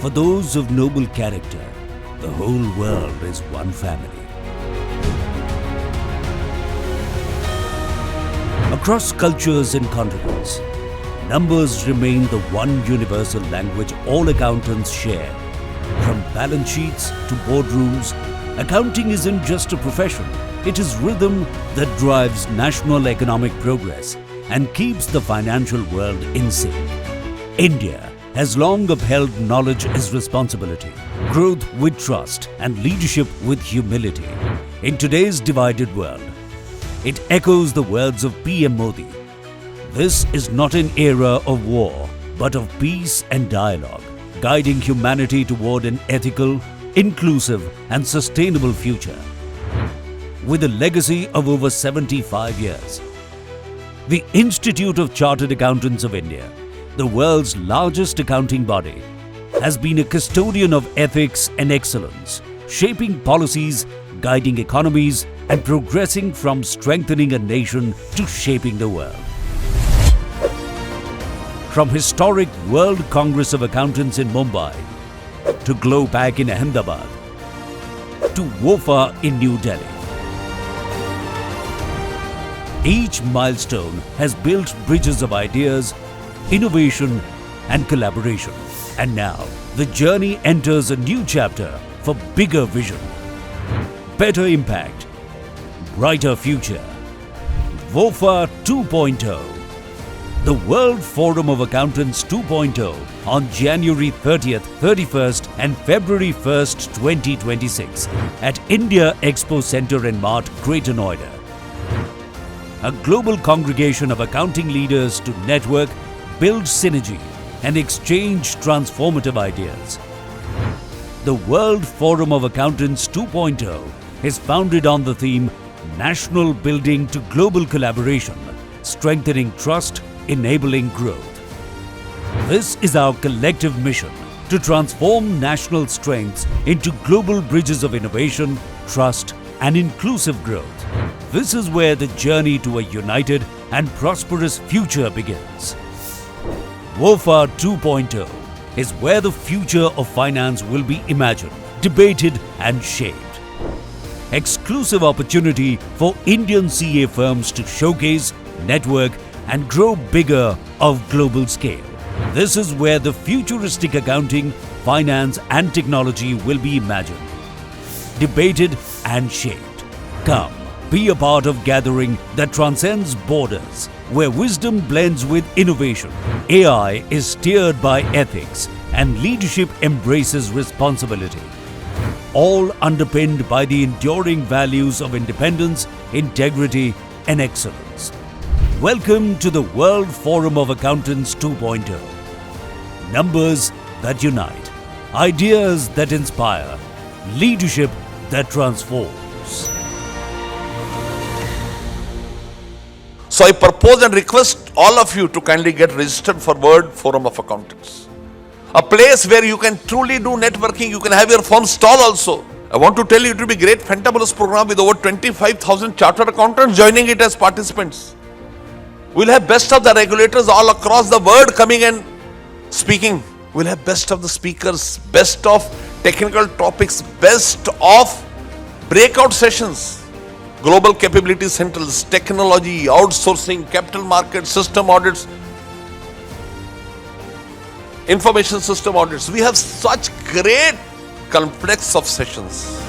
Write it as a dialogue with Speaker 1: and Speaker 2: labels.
Speaker 1: For those of noble character, the whole world is one family. Across cultures and continents, numbers remain the one universal language all accountants share. From balance sheets to boardrooms, accounting isn't just a profession. It is rhythm that drives national economic progress and keeps the financial world in sync. India has long upheld knowledge as responsibility, growth with trust, and leadership with humility. In today's divided world, it echoes the words of PM Modi. This is not an era of war, but of peace and dialogue, guiding humanity toward an ethical, inclusive, and sustainable future. With a legacy of over 75 years, the Institute of Chartered Accountants of India, the world's largest accounting body, has been a custodian of ethics and excellence, shaping policies, guiding economies, and progressing from strengthening a nation to shaping the world. From historic World Congress of Accountants in Mumbai, to GloPack in Ahmedabad, to WOFA in New Delhi, each milestone has built bridges of ideas, innovation, and collaboration. And now, the journey enters a new chapter for bigger vision, better impact, brighter future. WOFA 2.0, the World Forum of Accountants 2.0, on January 30th, 31st and February 1st, 2026 at India Expo Center and Mart, Greater Noida. A global congregation of accounting leaders to network, build synergy, and exchange transformative ideas. The World Forum of Accountants 2.0 is founded on the theme National Building to Global Collaboration, Strengthening Trust, Enabling Growth. This is our collective mission to transform national strengths into global bridges of innovation, trust, and inclusive growth. This is where the journey to a united and prosperous future begins. WOFA 2.0 is where the future of finance will be imagined, debated, and shaped. Exclusive opportunity for Indian CA firms to showcase, network, and grow bigger of global scale. This is where the futuristic accounting, finance, and technology will be imagined, debated, and shaped. Come, be a part of gathering that transcends borders, where wisdom blends with innovation, AI is steered by ethics, and leadership embraces responsibility. All underpinned by the enduring values of independence, integrity, and excellence. Welcome to the World Forum of Accountants 2.0. Numbers that unite, ideas that inspire, leadership that transforms.
Speaker 2: So I propose and request all of you to kindly get registered for World Forum of Accountants. A place where you can truly do networking, you can have your firm stall also. I want to tell you it will be a great fantabulous program with over 25,000 chartered accountants joining it as participants. We'll have best of the regulators all across the world coming and speaking. We'll have best of the speakers, best of technical topics, best of breakout sessions. Global capability centers, technology, outsourcing, capital market, system audits, information system audits. We have such great complex of sessions.